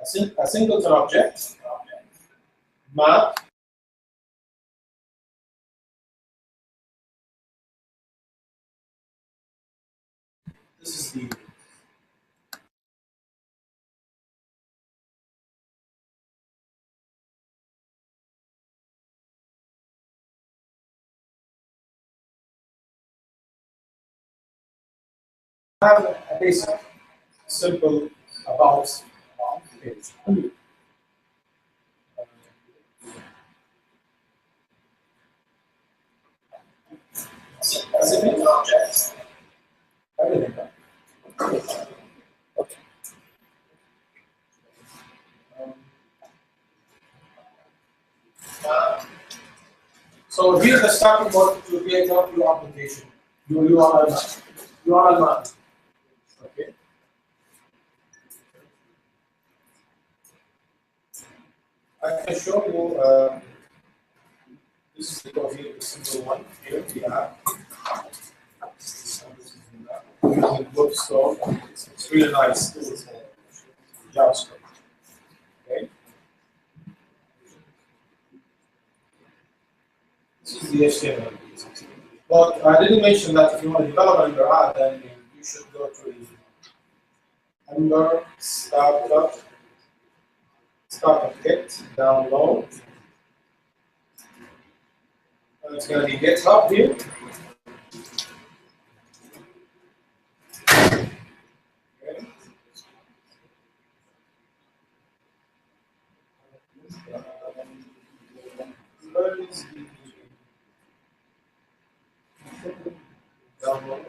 a singleton object, map, this is the have a basic simple about page. Specific objects. Everything. Okay. So here's the starting point to create up your application, your URL map. Okay. I can show you. This is the simple one. Here we have. Using bookstore. It's really nice. This is JavaScript. Okay. This is the HTML. But I didn't mention that if you want to develop an Ember app, then you should go to the Ember startup kit, download. And it's going to be GitHub here. Okay. Where is the download?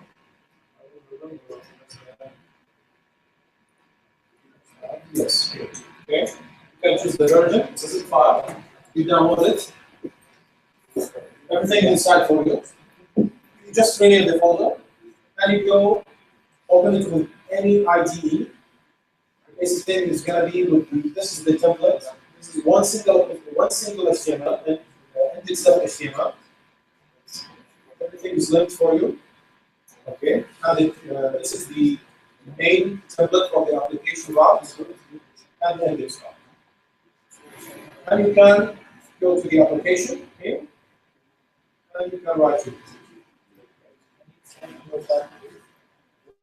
Yes. Okay. You can choose the version. It's a zip file. You download it. Everything inside for you. You just rename the folder, and you go open it with any IDE. The basic thing is going to be with this is the template. This is one single HTML and index.html. Everything is linked for you. Okay, and this is the main template for the application route and the index route. And you can go to the application here, and you can write it.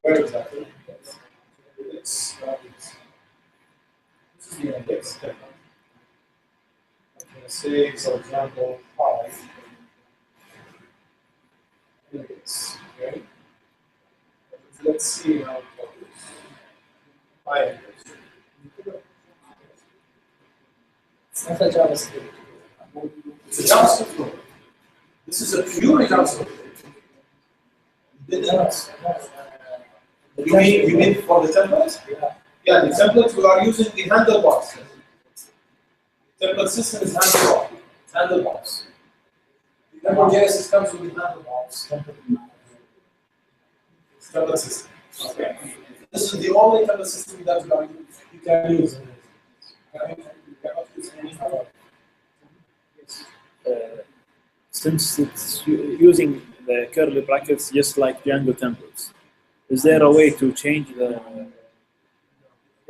Where exactly? This is the index. I'm going to say, for example, 5 index. Okay. Let's see how it goes. 5 index. That's a JavaScript. It's a JavaScript code. This is a pure JavaScript. You mean for the template? Yeah, the template we are using the handlebars. The template system is handlebars. The Ember.js comes with the handlebars. Template system. Okay. This is the only template system that you can use. You cannot use any other. Since it's using the curly brackets just like Django templates, is there a way to change the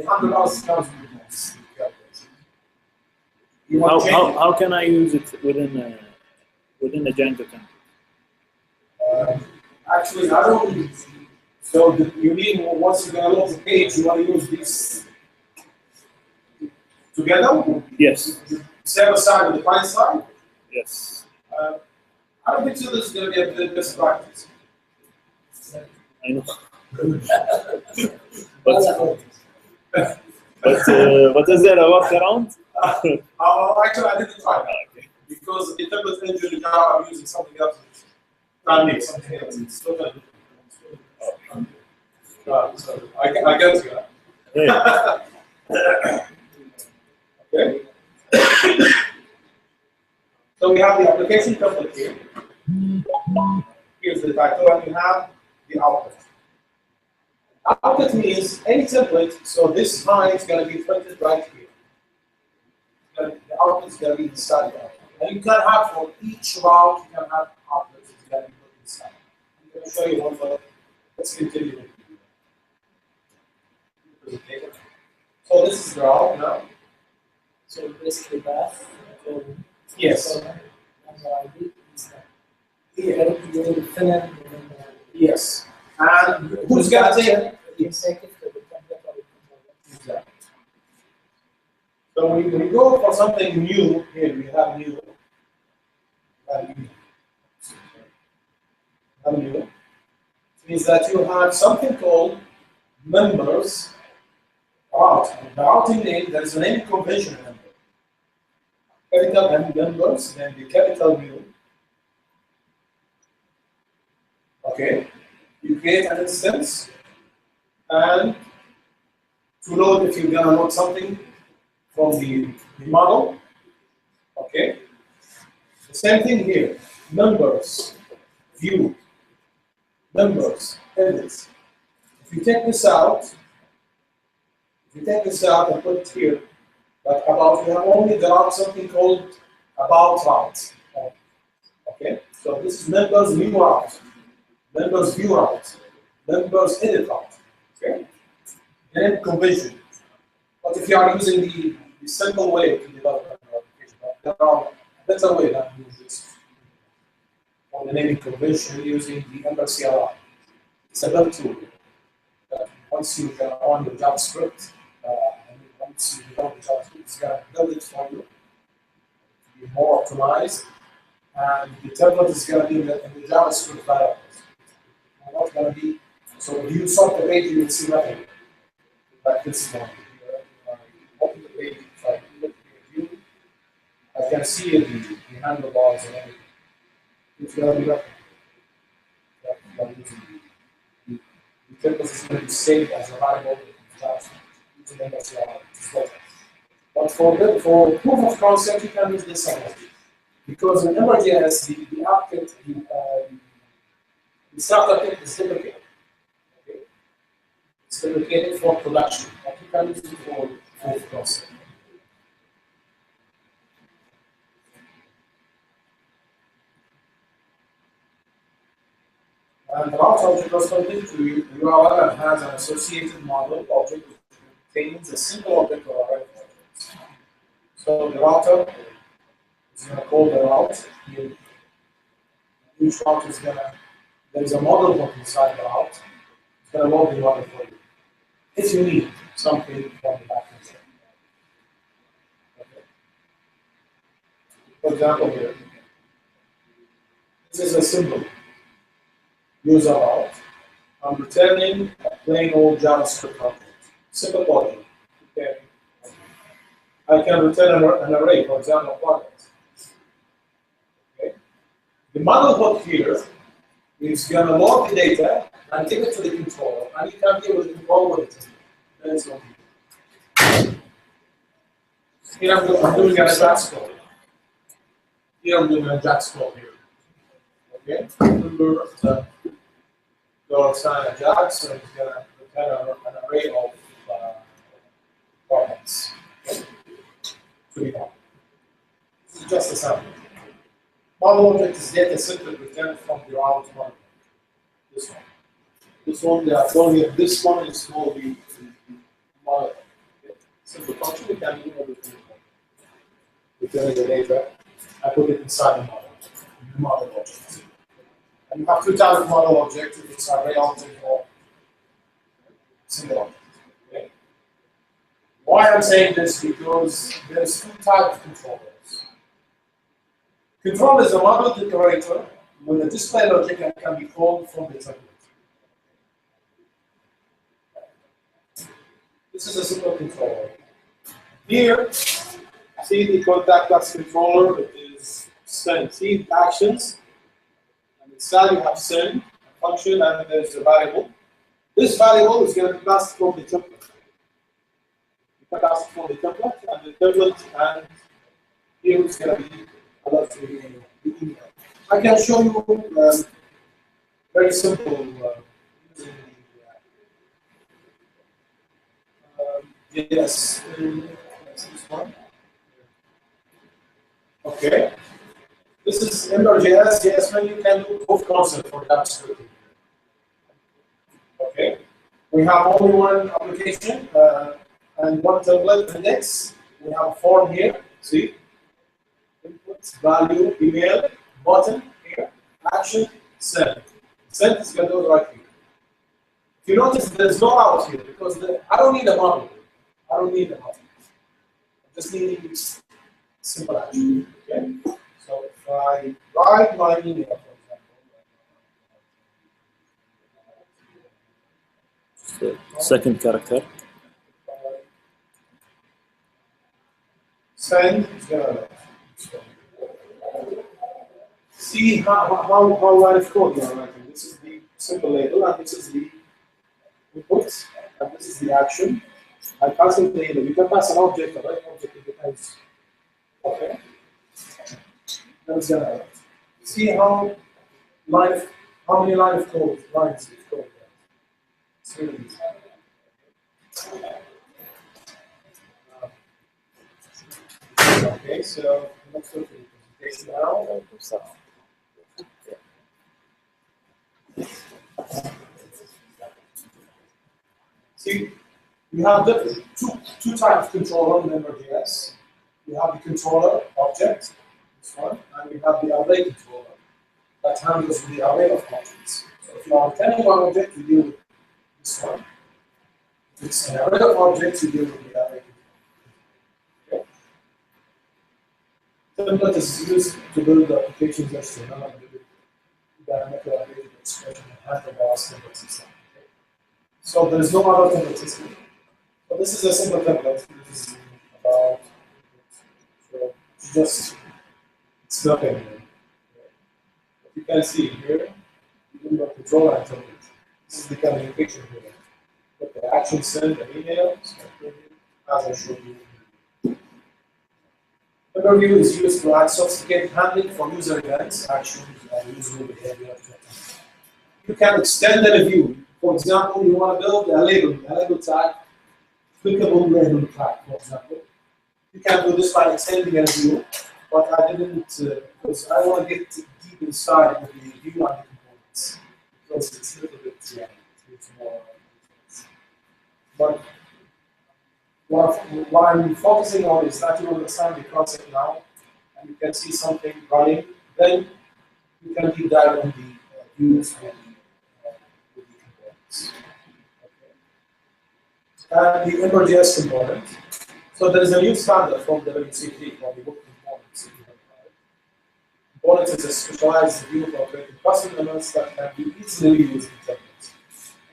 handlebars comes with how can I use it within a Django template? Actually, I don't. So you mean once you're going to load the page, you want to use these together? Yes. Server side and the client side? Yes. I don't think so. This is going to be a best practice. I know. but is there a workaround? Actually, I didn't try that. Okay. Because the template engine in Java, I'm using something else. Can't make something else. It's totally different. So I get you. Yeah. Okay. So we have the application template here. Here's the title, and you have the output. Output means any template, so this line is going to be printed right here. The output is going to be inside the output. And you can have for each route, you can have outlets that you put inside. I'm going to show you one, but let's continue. So this is the route now. So basically path. So Yes. number ID is that. Yeah. You will fill in Yes. And who's gonna take it? You take it to the template or the controller. Exactly. So when we go for something new, here we have new. New. It means that you have something called members route. The routing name, there is a name convention member. Capital M members, then the capital U. Okay. You create an instance, and to load, if you're gonna load something from the model. Okay. The same thing here. Members, view, members, edits. If you take this out, and put it here, but about, we have only the route, something called about route. Okay, so this is members new route, members view route, members edit route. Okay, and then convention. But if you are using the simple way to develop an application, there are a better way than use this. On the naming convention using the Ember CLI. It's a build tool. Once you on your JavaScript, and once you develop the JavaScript, it's going to build it for you to be more optimized. And the template is going to be in the JavaScript variables. It's not going to be, so if you sort the page, you will see nothing. Like this one. Open the page, try to look at the view. I can see the handlebars and everything. It's going to be nothing. The template is going to be saved as a variable in JavaScript using MSCLI. But for proof of concept, you can use this one. Because in Ember.js, the app kit, the starter kit is deprecated. Okay? It's deprecated for production, but you can use it for proof of concept. And the route object corresponding to URL has an associated model object which contains a single object or array of objects. So the router is going to call the route. Each route is going to, there is a model hook inside the route. It's going to load the model for you. If you need something from the backend. Okay. For example, here, this is a symbol. User route. I'm returning a plain old JavaScript object. Simple logic. Okay. I can return an array, for example, project. Okay. The model hook here is going to load the data and give it to the controller, and you can deal with the control with it. Then it's going to be. Here I'm doing an Ajax code. Here I'm doing an Ajax code here. Okay. Remember go assign Ajax, so it's going to return an array of products to be done. This is just a sample. Model object is data simply returned from the route model. This one. This one, they are calling it, this one is called the model. Okay. Simple function, we can do everything. Return the data, I put it inside the model object. And you have two types of model objects, it's array object or single object. Okay. Why I'm saying this? Because there's two types of controllers. Control is a model declarator with a display logic that can be called from the template. This is a simple controller. Here, see the contact class controller, it is send. See the actions. And inside you have send, a function, and there's a variable. This variable is going to be passed from the template. You can pass it from the template, and the template, and here it's going to be allowed to be email. I can show you very simple using the yes, this one. Okay. This is Ember.js. Yes, when you can do proof concept for JavaScript. Okay. We have only one application, and one template index. We have a form here. See, input, value, email, button here, action, send. Send is going to go right here. If you notice, there's no out here because I don't need a model. I don't need a model. I just need simple action. Okay. So if I write my email, for example, Second character. send is gonna see how live code you are writing. This is the simple label, and this is the input, and this is the action. I pass it the label. You can pass an object, a right object, it depends. Okay. That's gonna see how many lines of code. It's really easy. Okay, so let's go to the presentation now. See, you have the two types of controller in Ember.js. You have the controller object, this one, and you have the array controller that handles the array of objects. So if you are returning one object, you deal with this one. If it's an array of objects, you deal with the array controller. Okay. Template is used to build applications HTML and build dynamically updated expression and handle template system. Okay. So there is no other template system. So this is a simple template. This is about just it's nothing. What you can see here, you do the control and template. This is the communication here. But the action send an email, as I showed you. Overview is used to add sophisticated handling for user events, actions, and user behavior. You can extend the review. For example, you want to build a label tag, clickable label tag, for example. You can do this by extending a view, but I didn't, because I want to get deep inside of the view and the components, because it's a little bit, it's more. But what I'm focusing on is that you understand the concept now, and you can see something running, then you can deep dive on the views with the components. Okay. And the Ember.js component. So there is a new standard from the WC3 called the book components. Components is a specialized view for creating custom elements that can be easily used in templates.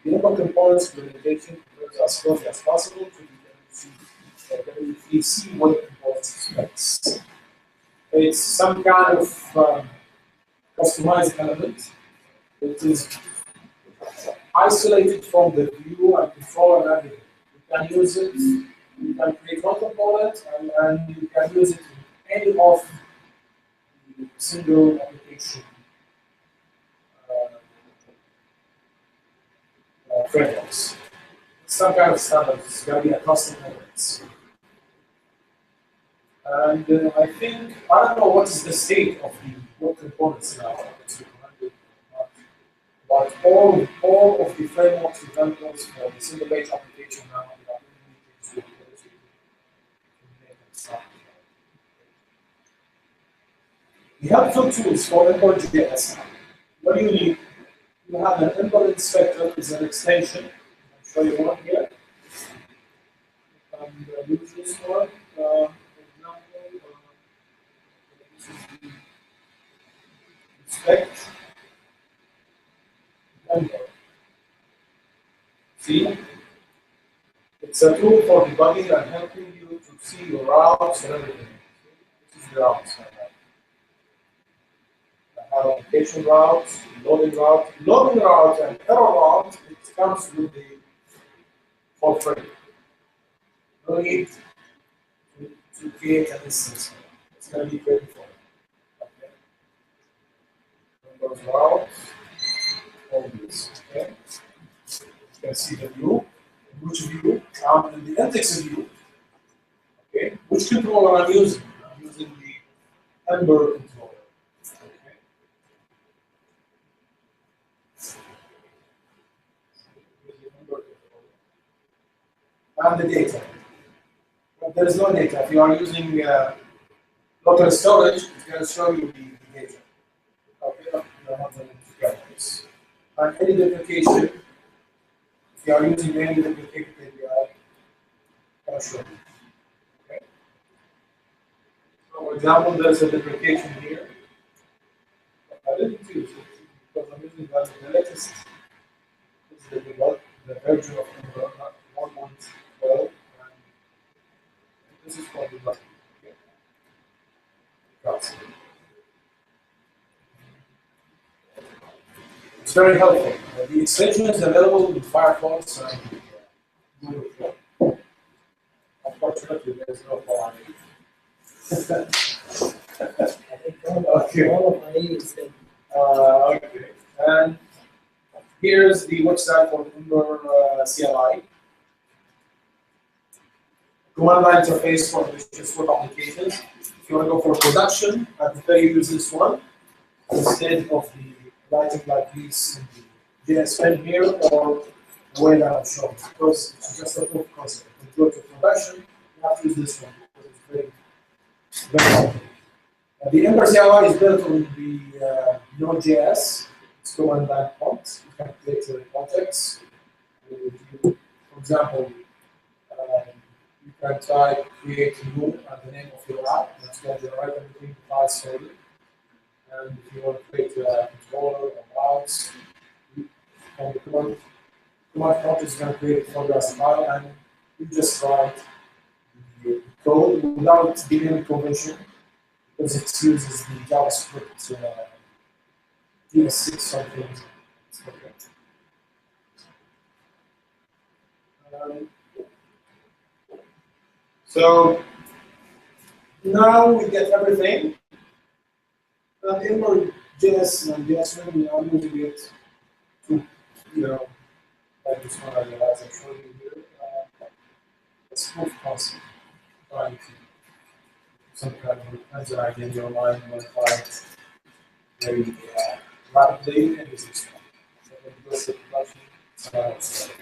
The Ember components implementation is as close as possible to the WC web components specs. It's some kind of customized element. It is isolated from the view and control and everything. You can use it. You can create one component and you can use it in any of the single application frameworks. Some kind of standard. It's going to be a custom element. And I think, I don't know what is the state of the web components now. But all of the frameworks examples for the single page application now are the helpful tools for Ember.js. What do you need? You have an Ember inspector, is an extension. I'll show you one here. And use this one. For example, this is the inspect Ember. See? It's a tool for debugging and helping you to see your routes and everything. This is the routes. Application routes, loading route. Loading route and error route, it comes with the for free. No need to create an instance. It's going to be very for you. Okay. Those routes, all this. Okay. You can see the view, which view, and the index view. Okay. Which controller I'm using? I'm using the Ember controller. And the data. there is no data. If you are using local storage, it's going to show you the data. Okay, you're not going to get this. And any duplication, if you are using any duplicated API, it's going to show you. Okay. So for example, there's a duplication here. I didn't use it because I'm using the latest. This is the version of Ember, not 1.12. And this is for the button. Okay. That's it. It's very helpful. The extension is available in Firefox and Google Chrome. Unfortunately, there is no for I think all of my is there. okay. And here's the website for Ember CLI. Command line interface for malicious web applications. If you want to go for production, I prefer you use this one instead of the writing like this in the JS pen here or the way that I'm showing, because it's just a proof of concept. When you go to production, you have to use this one because it's very helpful. The Ember CLI is built on the Node.js. It's command line prompt. You can create a context. For example, you can type create new and the name of your app. That's going to generate everything files for you. And if you want to create a controller or mouse, and the command prompt is going to create it for you as a file, and you just write the code without giving any convention because it uses the JavaScript DS6 something. Okay. So now we get everything. And Ember JS and JS we are using it to, like this one I realize I'm showing you here. It's proof of concept. Trying to some kind of answer idea in your mind, modify it very rapidly, and this is fun. So when it goes to production, it's another story.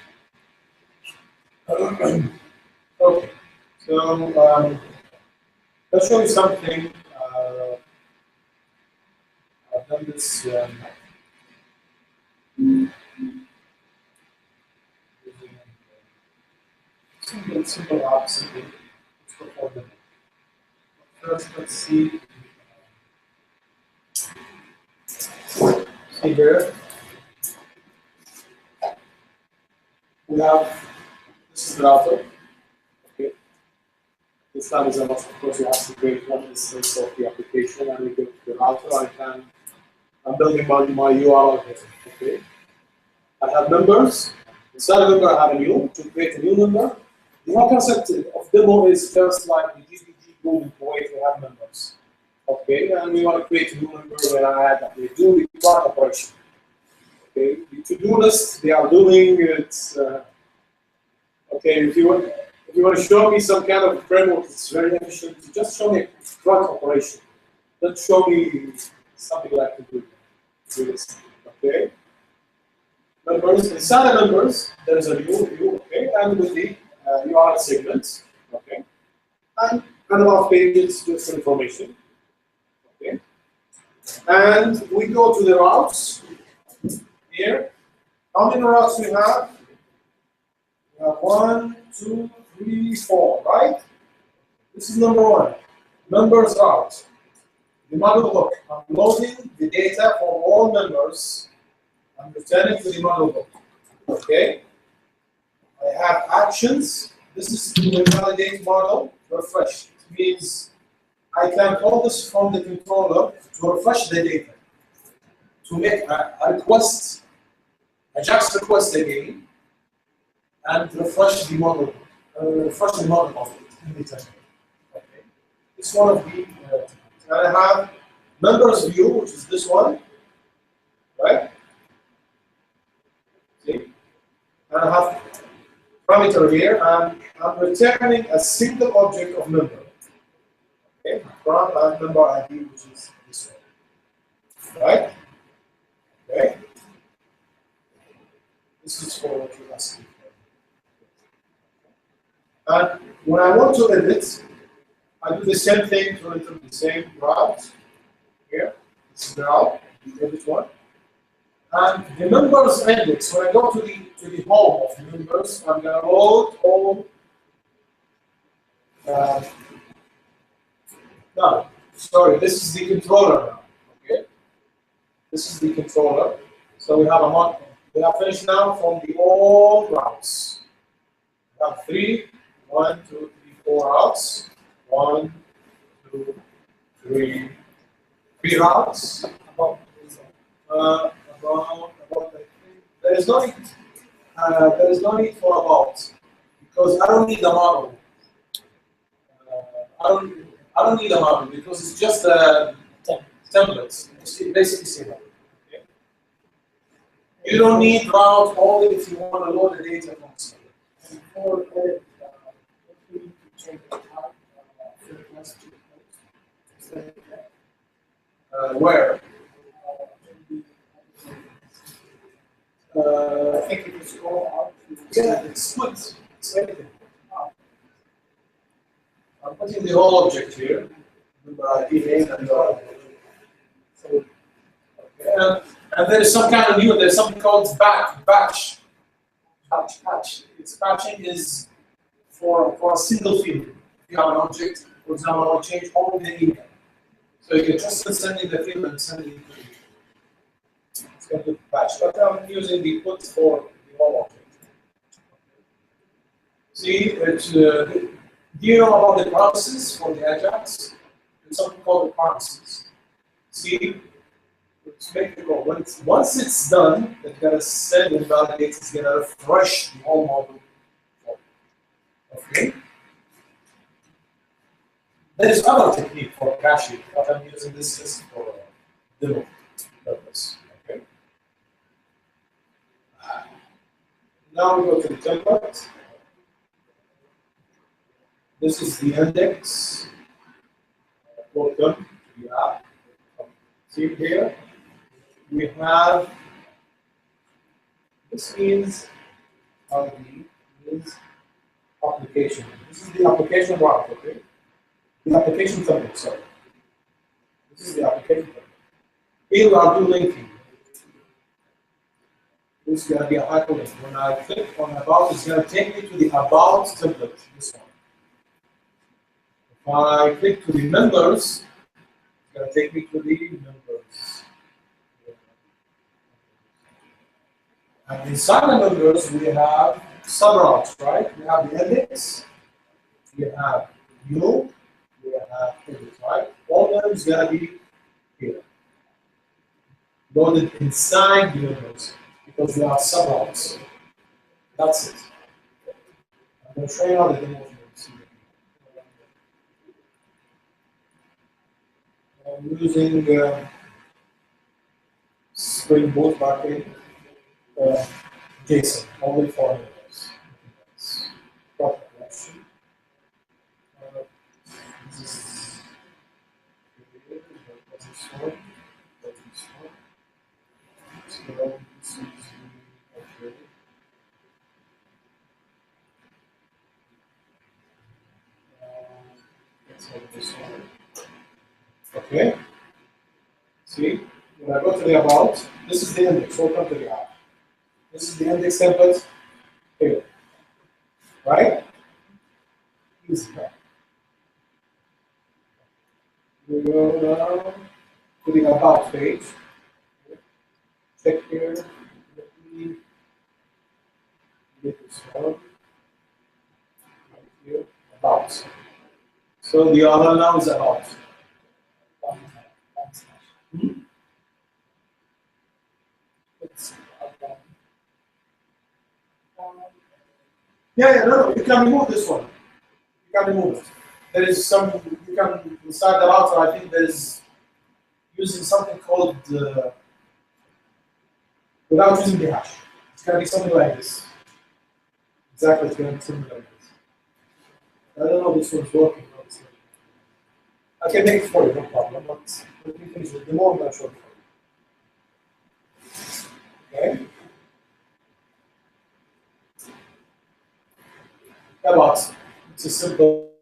Okay, so let's show you something. I've done this using simple apps. Simple. Let's go for them. First, let's see. See here. We have this is the router. Okay. This time is a must. Of course, you have to create one instance of the application, and we go to the router. I'm building my URL here. Okay. I have members. Inside a member, I have a new. To create a new member, the whole concept of demo is just like the GDG Kuwait. We have members. Okay, and we want to create a new member where I add the do require operation. Okay, the to-do list they are doing it. Okay, if you want to show me some kind of framework that's very efficient, just show me a front operation. Don't show me something like to do this. Okay. Members, inside the members, there is a new view, okay, and with the URL segments, okay, and a number of pages just for information, okay. And we go to the routes here. How many routes we have? We have 1, 2, 3, 4, right? This is number 1. Members route. The model book. I'm loading the data for all members. I'm returning to the model book. Okay. I have actions. This is the validate model. Refresh. It means I can call this from the controller to refresh the data. To make a request, a JAX request again, and refresh the model. Refresh the model of it in the template. Okay. It's one of the. And I have members view, which is this one, right? See? And I have parameter here, and I'm returning a single object of member. Okay, from and member ID, which is this one. Right? Okay. This is for what you're asking for. And when I want to edit, I do the same thing to enter the same route here. This is the route, the edit one. And the members index, when I go to the home of the members, I'm gonna load all no, sorry, this is the controller now. Okay. This is the controller. So we have a mod. We have finished now from the old routes. We have one, two, three, four routes. One, two, three, three routes. About, I think. There is no need. There is no need for about because I don't need the model. I don't need a model because it's just templates. It's basically similar. Okay. You don't need route only if you want to load the data from somewhere. And for edit, we need to change the type for the last 2 posts. Where? I think if you scroll out, Yeah, it's good. It's everything. I'm putting the whole object here. Remember, I did it and so, and there is some kind of new. There's something called batch. It's batching is for a single field. If you have an object, for example, I want to change only the email. So you can just send in the field and send it. It's going to batch, but I'm using the put for the whole object. See, it's, do you know about the promises for the Ajax? There's something called the promises. See, let's make it go. Once it's done, it's going to send and validate, it's going to refresh the whole model. Okay. There is other technique for caching, but I'm using this just for demo purpose. Okay. Now we go to the template. This is the index. Welcome to the app. See here, we have, this means ID means application. This is the application route, okay? The application template, sorry. This is the application template. Here we are doing linking. This is going to be a hyperlink. When I click on about, it's going to take me to the about template, this one. If I click to the members, it's going to take me to the members. And inside the members, we have subroutes, right? We have the index, we have new, we have edit, right? All of them is going to be here. Loaded inside the members because they are subroutes. That's it. I'm going to show you how the demo works. I'm using Spring Boot backend. JSON, only for members. Proper question. This is okay. So this is okay. Let's have this one. Okay. See, when I go to the about, this is the index. Welcome to the app. This is the index template here, right? Easy. We go down to the about page. Check here. Let me get this one. Right here. About. So the other now is about. Yeah, no, you can remove this one. You can remove it. There is some, you can, inside the router, I think there is using something called, without using the hash. It's going to be something like this. Exactly, it's going to be something like this. I don't know if this one's working. I can make it for you, no problem. But let me finish with the more I'm going to show you. Okay? About. It's a simple.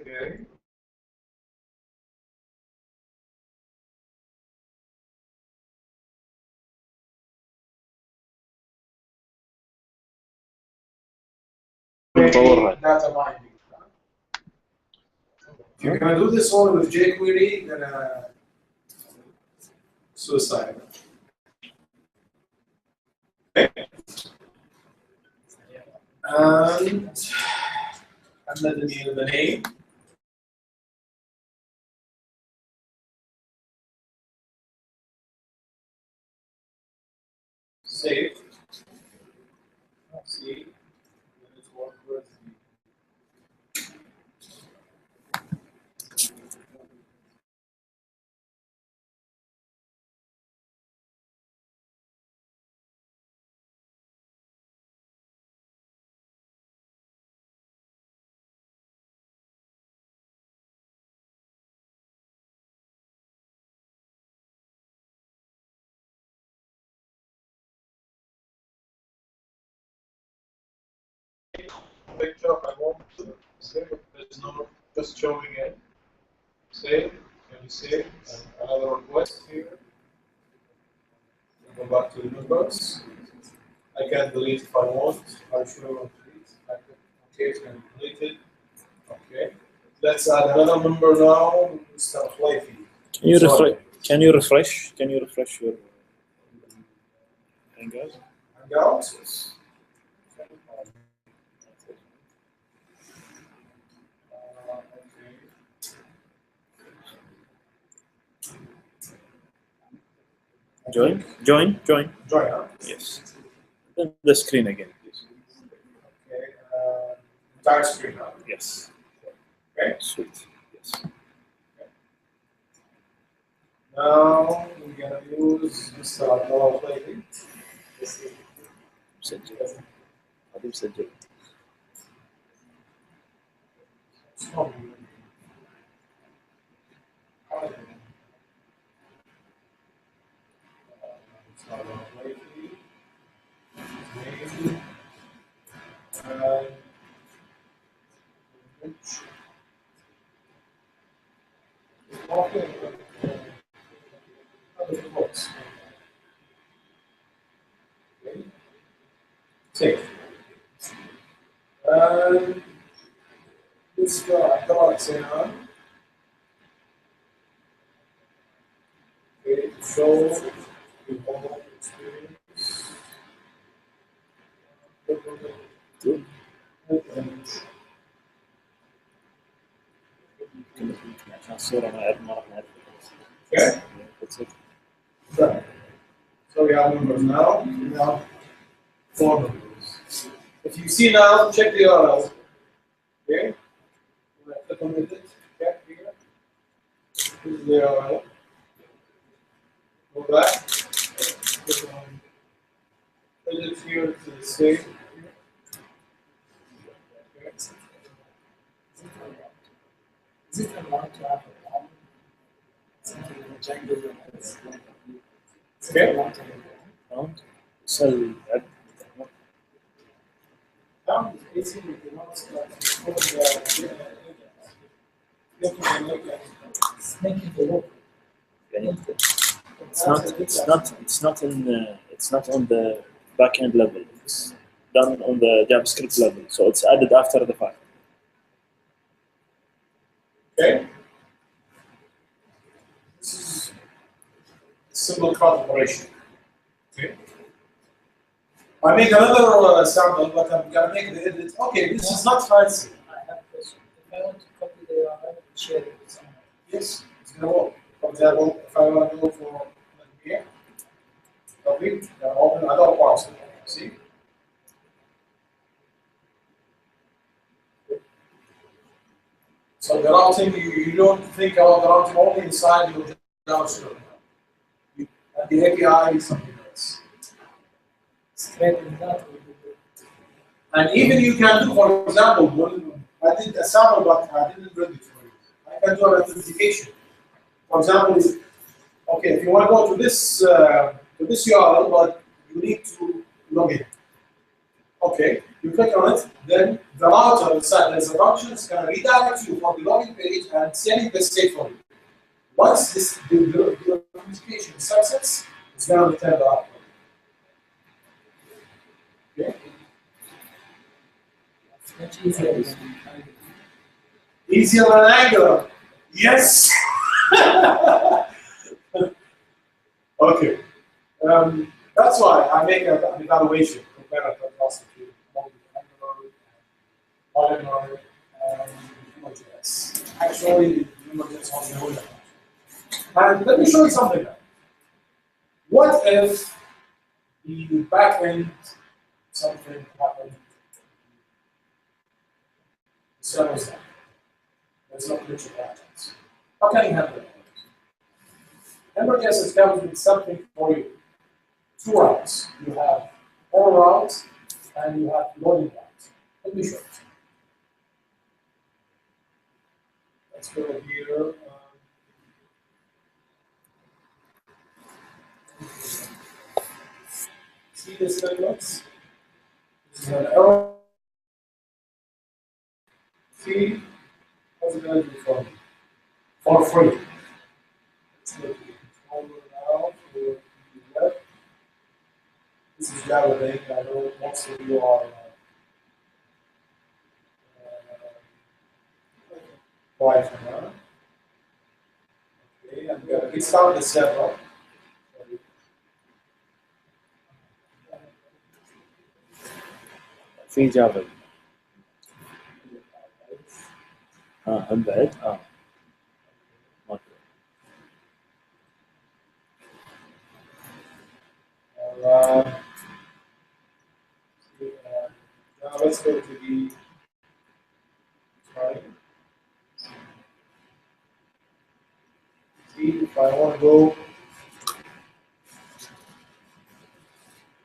Okay. Data binding. If you're gonna do this only with jQuery, then suicide. Okay. And let me in the name. Save. See. Let's work with picture I want to save it. There's no just showing it. Save. Can you save? And another request here. Go back to the members. I can delete if I want. I show delete. I can Okay, it's been deleted. Okay. Let's add another member now. Mr. Flavy. Can you Sorry. refresh? Can you refresh? Can you refresh your Hangouts? Hangouts? Yes. Join. Join, huh? Yes. Then the screen again, please. Okay. Entire screen, huh? Yes. Okay. Sweet. Yes. Now we're gonna use Mr. Flavy. مسجل. هذه مسجل. Save. Let's go say on. Okay, show the whole experience. Good. عشان الصورة ما راح نعرف. Okay. That's it. Done. So we have numbers now. We have 4 numbers. If you see now, check the URL. Okay. When I click on edit, okay, here. This is the URL. Go back. Click on edit here to the same. Okay. Is it allowed to have a problem? Something in the jungle that is like is it Okay. allowed to have a Round. سل عد. problem? Basically, the ones that it's making the work. يعني it's not on the backend level. It's done on the JavaScript level. So it's added after the fact. Okay. This is simple cloud operation. Okay. I make another sample, but I'm gonna make the edit. Okay, this is not fancy. I have a question. If I want to copy the URL and share it with someone, Yes, it's gonna work. For example, if I want to go for here, copy, open another parcel. See? So the routing, you don't think about the routing only inside your JavaScript. And the API is something else. scraping that will be good. And even you can do, for example, I did a sample, but I didn't bring it for you. I can do an authentication. For example, if you want to go to this URL, but you need to log in. Okay, you click on it, then the router inside there's a function is going to redirect you for the login page and sending the state for you. Once the authentication success, it's going to return the output. Okay. It's much easier than Easier than Angular. Yes. Okay. That's why I make an evaluation compare and contrast between Angular and Node.js. Actually, Node.js on the whole. And let me show you something now. What if the backend something happened? The server's down. There's no connection patterns. How can you handle that? Node.js is coming with something for you. 2 routes. You have all routes and you have loading routes. Let me show you. Let's go here. See this segments? This is an arrow. See, what's it going to do for me? For free. Let's go to the controller now for the web. This is validating. I know most of you are Right now. Okay, I'm going to restart the server. في جافا هم بعد اوكي Now let's go to the time. See if I want to go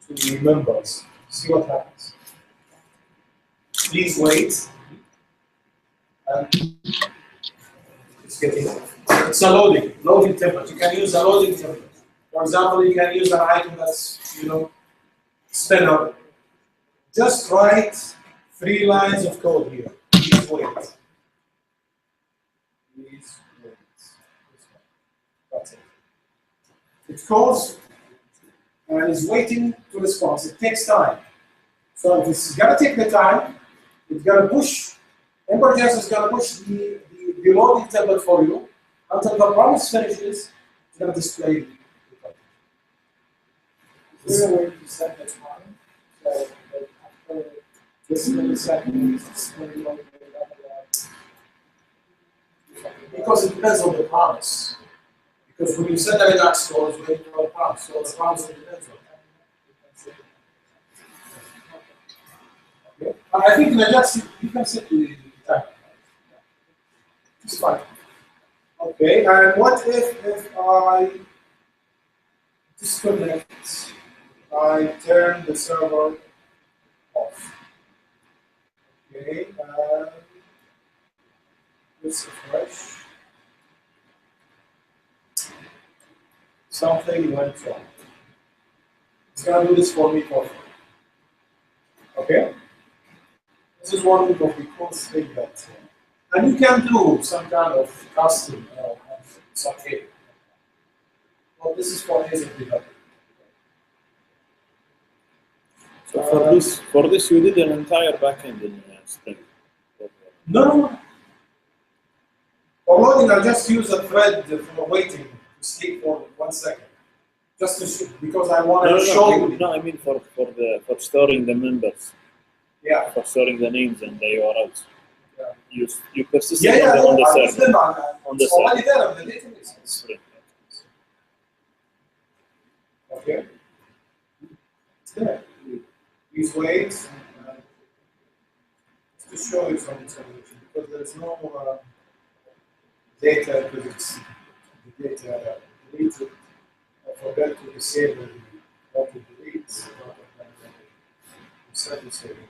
to the members. See what happens. Please wait. And it's getting. It's a loading template. You can use a loading template. For example, you can use an item that's spinner. Just write 3 lines of code here. Please wait. Please wait. That's it. It calls and is waiting to respond. It takes time. So if it's gonna take the time, it's gonna push. Ember.js is gonna push the loading template for you until the promise finishes. It's gonna display the code. Is there a way to set the time? So that after this many seconds, it's going to be Because it depends on the promise. Because when you send a Redux code, you wait for a promise. So the promise depends on that. Okay. I think in Ajax you can set the time. It's fine. Okay, and what if I disconnect, I turn the server off? Okay, let's refresh. Something went wrong. It's gonna do this for me for free. Okay? This is one of the cool things that, and you can do some kind of custom something. Well, this is for easy development. So for this you did an entire backend in Spring. No. For loading, I just use a thread for waiting to sleep for 1 second. Just to show, because I want to show you. No, I mean for storing the members. Yeah. For storing the names and the URLs. Yeah. You persist on the server. On the server. Already there on the database. Spring. Okay. It's there. Please wait. To show you some information because there's no data because it's the data deleted. I forgot to disable the auto delete. Set disable.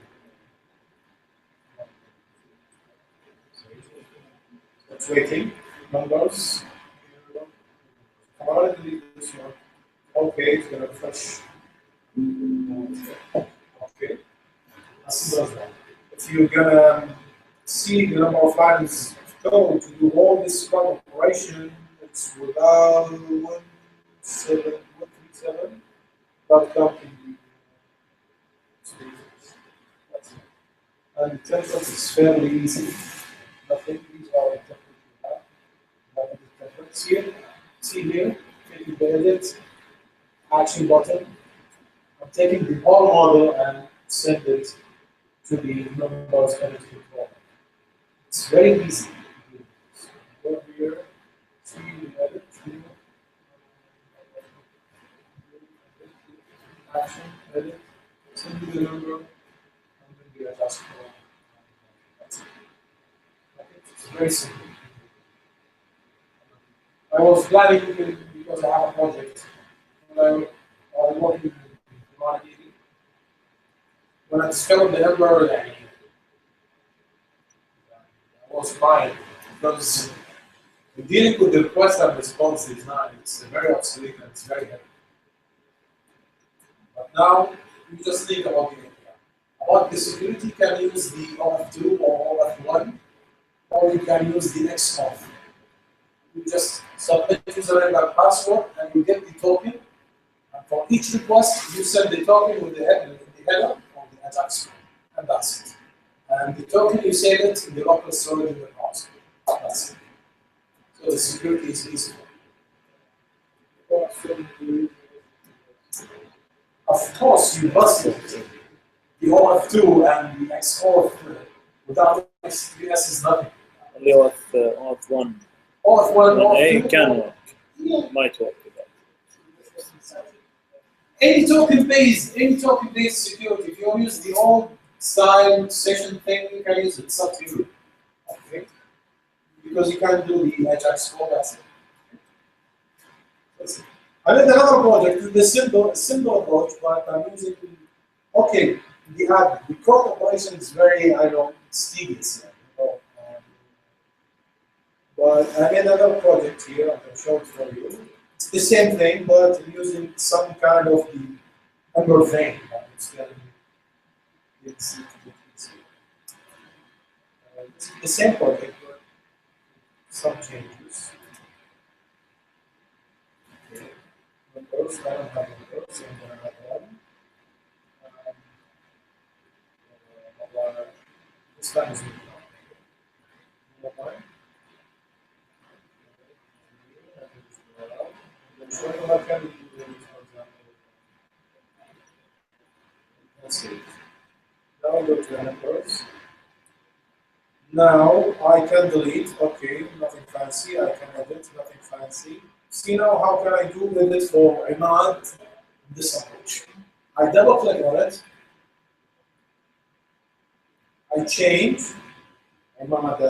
It's waiting. Numbers. I want to delete this one. Okay, it's gonna refresh. Okay. As simple as that. If you're gonna see the number of lines of code to do all this kind of operation, it's without 17137. That comes in the and the template is fairly easy. Nothing, these are the templates we have. The templates here. See here, taking the edit, action button. I'm taking the whole model and send it to the numbers edit control. It's very easy. Go here, see the edit, action, edit, send you the number, and then the adjustable. That's it. Okay, it's very simple. I was planning because I have a project. I was working in marketing. When I discovered the number, I was fine because dealing with the request and response is not, it's very obsolete and it's very heavy. But now you just think about the API. About the security, you can use the OAuth2 or OAuth1, or you can use the XOAuth. You just submit username and password and you get the token. And for each request, you send the token with the header of the attack script. And that's it. And the token, you save it in the local storage in the browser. That's it. So the security is easy. Of course, you busted the OF2 and the XOF without XPS is nothing. Only auth 1. OF1, A OF2, can work. yeah. Might work with that. Any token-based security, if you use the old style session thing, you can use it. It's up to you. Okay? Because you can't do the Ajax code, that's it. That's it. I did another project, the simple approach, but I'm using, okay, the code operation is very, I know, it's tedious. But I made another project here, I can show it for you. It's the same thing, but using some kind of the Ember vein. It's going to be easy. It's the same project, but some changes. Okay. Numbers, I don't have numbers, I'm going to have one. This time is let's see. Now go to numbers. Now I can delete. Okay, nothing fancy. I can edit. Nothing fancy. See now how can I do with it for Imad this approach? I double click on it. I change Imad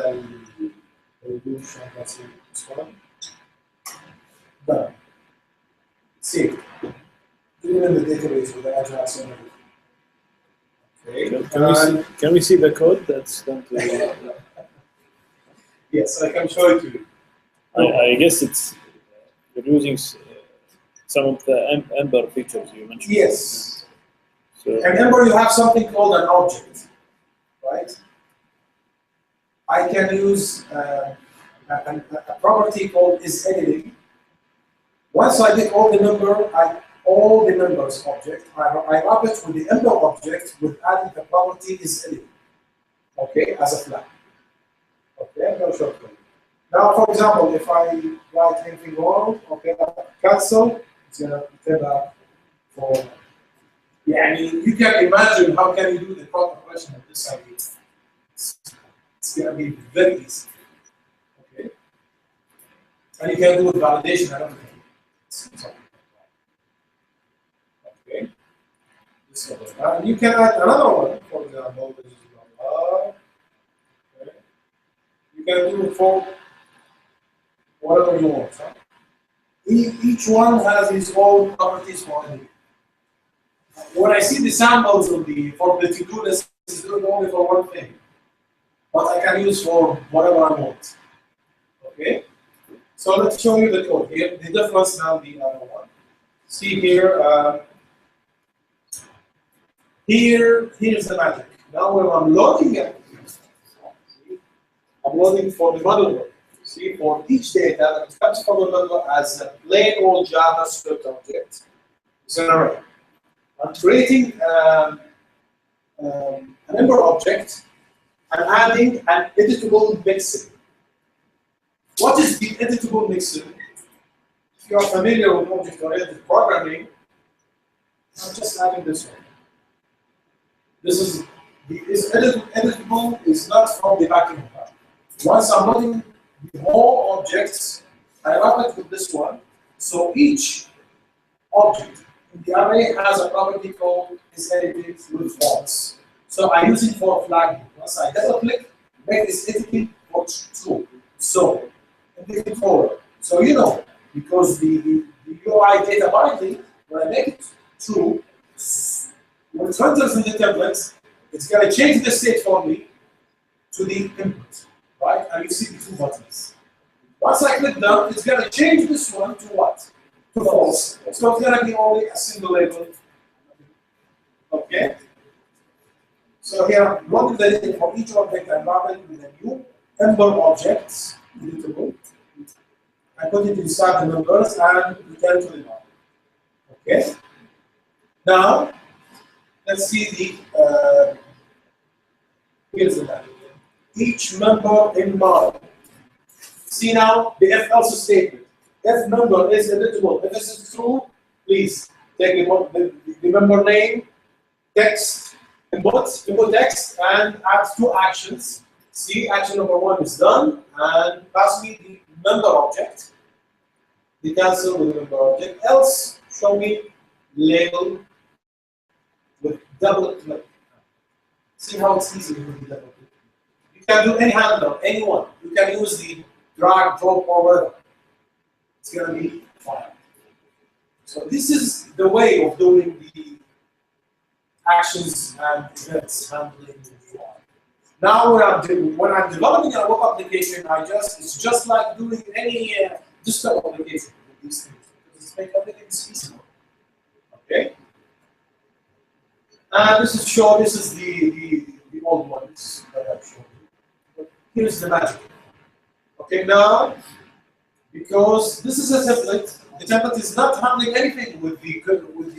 resolution. Let's see this one. Done. See. Do it in the database with the address and everything. Okay. Can we see the code that's going to? Yes, I can show it to you. I guess it's you're using some of the Ember features you mentioned. Yes. So, And remember, you have something called an object, right? I can use a property called isEditing. Once I get all the numbers object, I wrap it with the Ember object with adding the property isEditing. Okay, as a flag. Okay, I'm going to show it. Now, for example, if I write anything wrong, okay, cancel, it's going to turn out for. Yeah, I mean, you can imagine how can you do the code operation of this idea. It's going to be very easy. Okay, and you can do with validation and everything. Okay, this one. And you can add another one, for example, which is okay. You can do it for whatever you want. Huh? Each one has its own properties for it. When I see the samples of for the to-do list, it's doing only for one thing, but I can use for whatever I want. Okay, so let's show you the code here. The difference now the other one. See here. Here's the magic. Now when I'm loading it, I'm loading for the model. See, for each data that comes from the model as a plain old JavaScript object, it's an array. I'm creating an Ember object. I'm adding an editable mixin. What is the editable mixin? If you are familiar with object-oriented programming, I'm just adding this one. This is editable is not from the backing part. Once I'm loading the whole objects, I wrap it with this one. So each object in the array has a property called isEdited with false. So I use it for flagging. Once I double click, make isEdited for true. So in the controller. So you know, because the UI data binding, when I make it true, when it enters in the templates, it's going to change the state for me to the input, right? And you see the two buttons. Once I click down, it's going to change this one to what? To false. So it's going to be only a single label. Okay? So here, I'm loading the data for each object and wrap it with a new Ember objects, editable. I put it inside the numbers and return to the model. Okay? Now, let's see here's the magic. Each member in model See now the if else statement. If member is editable, if this is true, please take the member name, text, input text, and add 2 actions. See, action number 1 is done, and pass me the member object, the cancel with the member object. Else, show me label with double click. See how it's easy with the double click. You can do any handler, anyone. You can use the drag, drop, or whatever. It's going to be fine. So this is the way of doing the actions and events handling in UI. Now when I'm developing a web application, it's just like doing any desktop application with these things. It's make everything feasible. Okay? And this is the old ones that I've shown you. But here's the magic. Okay, now because this is a template, the template is not handling anything with the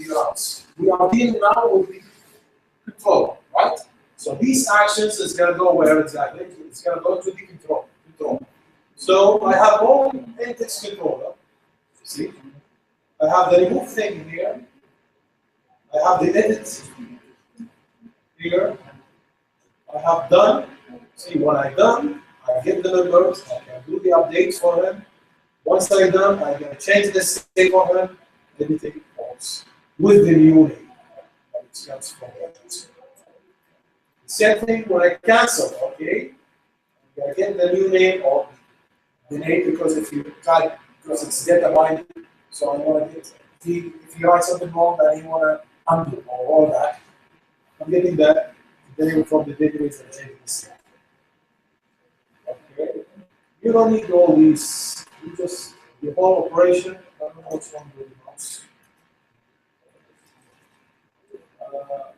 routes. We are dealing now with the control, right? So these actions is going to go where exactly? It's going to go to the control. So I have all index controller. See? I have the remove thing here. I have the edit here. I have done. See, when I done, I get the members. I can do the updates for him. Once I'm done, I'm going to change the state for him. Everything false with the new name. It comes from the same thing when I cancel, okay? I'm going to get the new name or the name because if you type, because it's data binding, so I want to get, if you write something wrong, then you want to undo or all that. I'm getting that name from the database and changing the state. Okay? You don't need all these, you just, the whole operation, I don't know what's wrong with the mouse.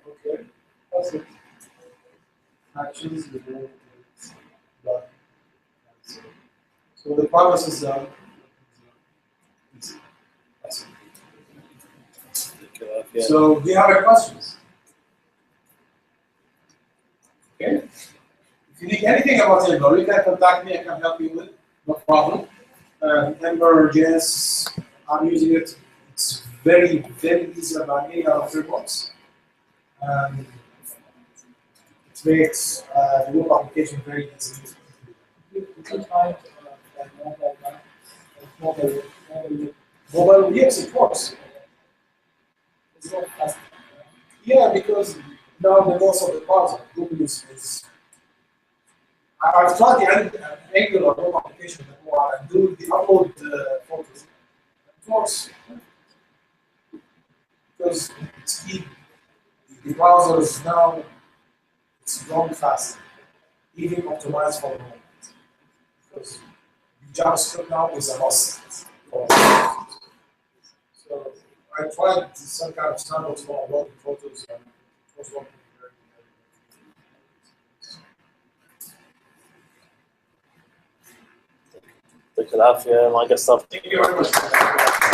Okay, that's it. Actions, the whole is done. So the progress is done. That's it. So do you have any questions? Okay. If you need anything about Ember, you can contact me. I can help you with. No problem. Ember.js, I'm using it. It's very, very easy about any other frameworks. It makes the web application very easy. Mobile, yes, it works. Yeah, because now the most of the parts of Google is I've tried the Angular web application before and do the upload photos. It works because speed, the browser is now it's growing fast, even optimized for the moment. Because JavaScript now is a must. So I tried some kind of standards for uploading photos and it was working very يعطيك العافية ما قصرت. Thank you very much.